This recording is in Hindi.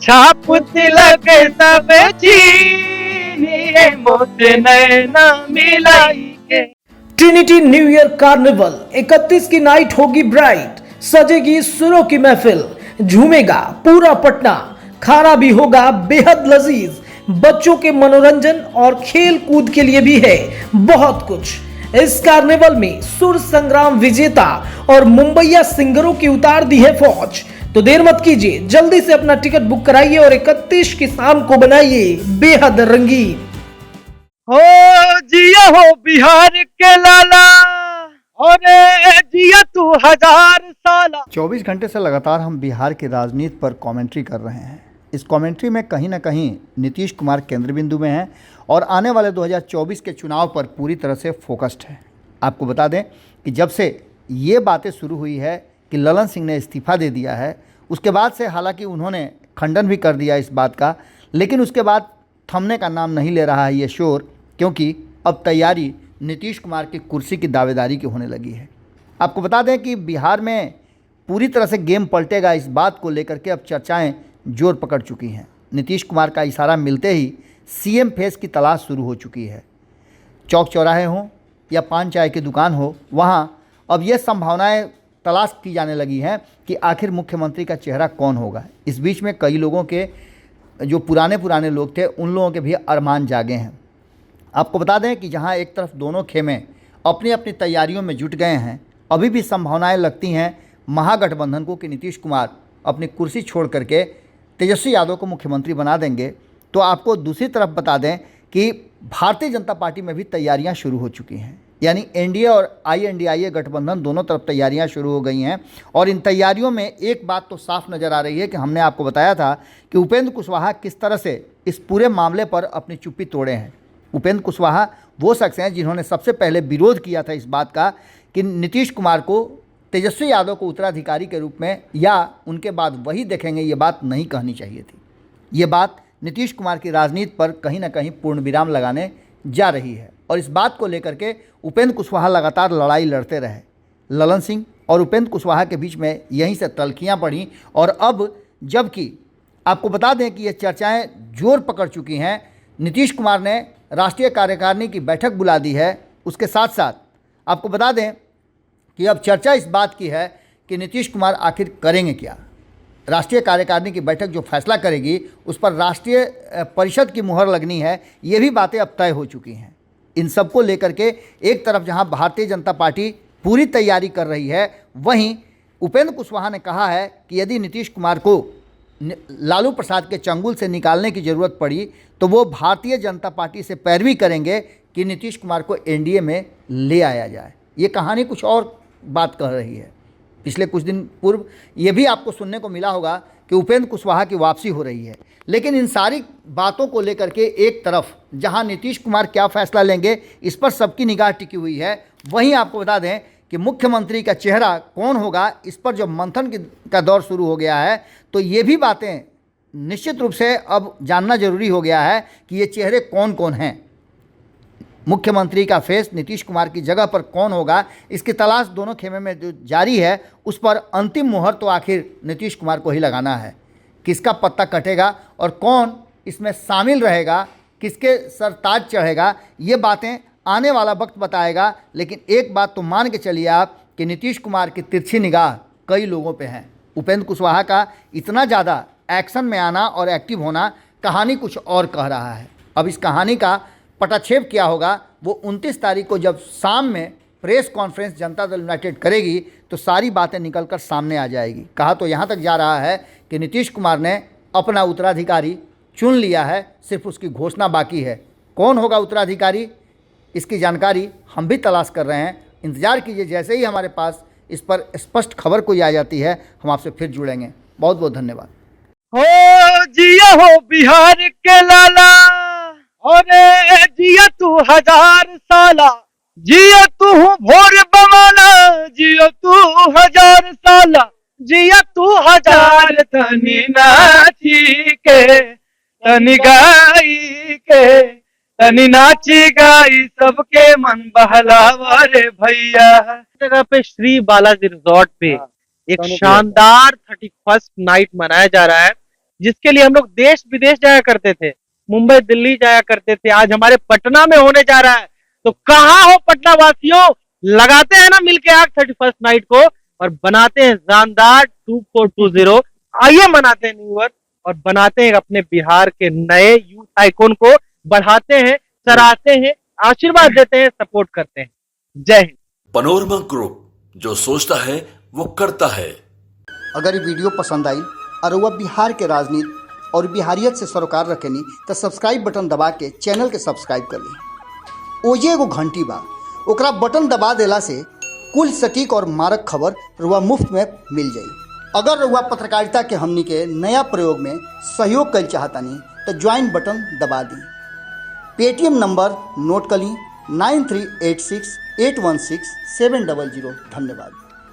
छाप तिलक सब चीनिए मोत नैना मिलाई के। ट्रिनिटी न्यू ईयर कार्निवल 31 की नाइट होगी ब्राइट, सजेगी सुरों की महफिल, झूमेगा पूरा पटना, खाना भी होगा बेहद लजीज, बच्चों के मनोरंजन और खेल कूद के लिए भी है बहुत कुछ। इस कार्निवल में सुर संग्राम विजेता और मुंबईया सिंगरों की उतार दी है फौज। तो देर मत कीजिए, जल्दी से अपना टिकट बुक कराइए और 31 की शाम को बनाइए बेहद रंगीन। हो जिया हो बिहार के लाला, और जिया तू 1000 साला। 24 घंटे से लगातार हम बिहार की राजनीति पर कमेंट्री कर रहे हैं। इस कमेंट्री में कहीं ना कहीं नीतीश कुमार केंद्र बिंदु में हैं और आने वाले 2024 के चुनाव पर पूरी तरह से फोकस्ड है। आपको बता दें कि जब से ये बातें शुरू हुई है कि ललन सिंह ने इस्तीफ़ा दे दिया है, उसके बाद से हालांकि उन्होंने खंडन भी कर दिया इस बात का, लेकिन उसके बाद थमने का नाम नहीं ले रहा है ये शोर, क्योंकि अब तैयारी नीतीश कुमार की कुर्सी की दावेदारी की होने लगी है। आपको बता दें कि बिहार में पूरी तरह से गेम पलटेगा, इस बात को लेकर के अब चर्चाएं जोर पकड़ चुकी हैं। नीतीश कुमार का इशारा मिलते ही सीएम फेस की तलाश शुरू हो चुकी है। चौक चौराहे हों या पान चाय की दुकान हो, वहाँ अब ये संभावनाएं तलाश की जाने लगी हैं कि आखिर मुख्यमंत्री का चेहरा कौन होगा। इस बीच में कई लोगों के जो पुराने लोग थे, उन लोगों के भी अरमान जागे हैं। आपको बता दें कि जहां एक तरफ दोनों खेमे अपनी अपनी तैयारियों में जुट गए हैं, अभी भी संभावनाएं लगती हैं महागठबंधन को कि नीतीश कुमार अपनी कुर्सी छोड़ करके तेजस्वी यादव को मुख्यमंत्री बना देंगे। तो आपको दूसरी तरफ बता दें कि भारतीय जनता पार्टी में भी तैयारियां शुरू हो चुकी हैं, यानी एनडीए और आईएनडीआईए गठबंधन दोनों तरफ तैयारियां शुरू हो गई हैं। और इन तैयारियों में एक बात तो साफ नज़र आ रही है कि हमने आपको बताया था कि उपेंद्र कुशवाहा किस तरह से इस पूरे मामले पर अपनी चुप्पी तोड़े हैं। उपेंद्र कुशवाहा वो शख्स हैं जिन्होंने सबसे पहले विरोध किया था इस बात का कि नीतीश कुमार को तेजस्वी यादव को उत्तराधिकारी के रूप में या उनके बाद वही देखेंगे, ये बात नहीं कहनी चाहिए थी। ये बात नीतीश कुमार की राजनीति पर कहीं ना कहीं पूर्ण विराम लगाने जा रही है और इस बात को लेकर के उपेंद्र कुशवाहा लगातार लड़ाई लड़ते रहे। ललन सिंह और उपेंद्र कुशवाहा के बीच में यहीं से तल्खियाँ पड़ी और अब जबकि आपको बता दें कि ये चर्चाएं जोर पकड़ चुकी हैं, नीतीश कुमार ने राष्ट्रीय कार्यकारिणी की बैठक बुला दी है। उसके साथ साथ आपको बता दें कि अब चर्चा इस बात की है कि नीतीश कुमार आखिर करेंगे क्या। राष्ट्रीय कार्यकारिणी की बैठक जो फैसला करेगी उस पर राष्ट्रीय परिषद की मुहर लगनी है, ये भी बातें अब तय हो चुकी हैं। इन सब को लेकर के एक तरफ जहां भारतीय जनता पार्टी पूरी तैयारी कर रही है, वहीं उपेंद्र कुशवाहा ने कहा है कि यदि नीतीश कुमार को लालू प्रसाद के चंगुल से निकालने की ज़रूरत पड़ी तो वो भारतीय जनता पार्टी से पैरवी करेंगे कि नीतीश कुमार को एनडीए में ले आया जाए। ये कहानी कुछ और बात कह रही है। पिछले कुछ दिन पूर्व ये भी आपको सुनने को मिला होगा कि उपेंद्र कुशवाहा की वापसी हो रही है। लेकिन इन सारी बातों को लेकर के एक तरफ जहां नीतीश कुमार क्या फैसला लेंगे इस पर सबकी निगाह टिकी हुई है, वहीं आपको बता दें कि मुख्यमंत्री का चेहरा कौन होगा, इस पर जब मंथन का दौर शुरू हो गया है तो ये भी बातें निश्चित रूप से अब जानना जरूरी हो गया है कि ये चेहरे कौन कौन हैं। मुख्यमंत्री का फेस नीतीश कुमार की जगह पर कौन होगा, इसकी तलाश दोनों खेमे में जो जारी है, उस पर अंतिम मुहर तो आखिर नीतीश कुमार को ही लगाना है। किसका पत्ता कटेगा और कौन इसमें शामिल रहेगा, किसके सर ताज चढ़ेगा, ये बातें आने वाला वक्त बताएगा। लेकिन एक बात तो मान के चलिए आप कि नीतीश कुमार की तिरछी निगाह कई लोगों पे है। उपेंद्र कुशवाहा का इतना ज़्यादा एक्शन में आना और एक्टिव होना कहानी कुछ और कह रहा है। अब इस कहानी का पटाक्षेप क्या होगा वो 29 तारीख को जब शाम में press conference Janata Dal United करेगी तो सारी बातें निकलकर सामने आ जाएगी। कहा तो यहाँ तक जा रहा है कि नीतीश कुमार ने अपना उत्तराधिकारी चुन लिया है, सिर्फ उसकी घोषणा बाकी है। कौन होगा उत्तराधिकारी, इसकी जानकारी हम भी तलाश कर रहे हैं। इंतज़ार कीजिए, जैसे ही हमारे पास इस पर स्पष्ट खबर कोई आ जाती है हम आपसे फिर जुड़ेंगे। बहुत बहुत धन्यवाद। हो जिया हो बिहार के लाला, और जिया तू 1000 साला, जिया तू भोर बमाना, जिया तू 1000 साला, जिया तू 1000 तनी नाची के तनी गाई के, तनी नाची गाई सबके मन बहलावा रे भैया। जगह पे श्री बालाजी रिजॉर्ट पे एक शानदार 31st नाइट मनाया जा रहा है। जिसके लिए हम लोग देश विदेश जाया करते थे, मुंबई दिल्ली जाया करते थे, आज हमारे पटना में होने जा रहा है। तो कहाँ हो पटना वासियों, लगाते हैं ना मिलके आग 31 नाइट को और बनाते हैं शानदार 2420। आइए मनाते हैं न्यू ईयर और बनाते हैं अपने बिहार के नए यूथ आइकॉन को, बढ़ाते हैं, सराहते हैं, आशीर्वाद देते हैं, सपोर्ट करते हैं। जय हिंद। पनोरमा ग्रुप, जो सोचता है वो करता है। अगर ये वीडियो पसंद आई और वह बिहार के राजनीति और बिहारियत से सरोकार रखेनी तो सब्सक्राइब बटन दबा के चैनल के सब्सक्राइब कर ली। ओजे एगो घंटी बा, ओकरा बटन दबा देला से कुल सटीक और मारक खबर रुआ मुफ्त में मिल जाई। अगर रुआ पत्रकारिता के हमनी के नया प्रयोग में सहयोग कर चाहतानी तो ज्वाइन बटन दबा दी। पेटीएम नंबर नोट कर ली 9386816700। धन्यवाद।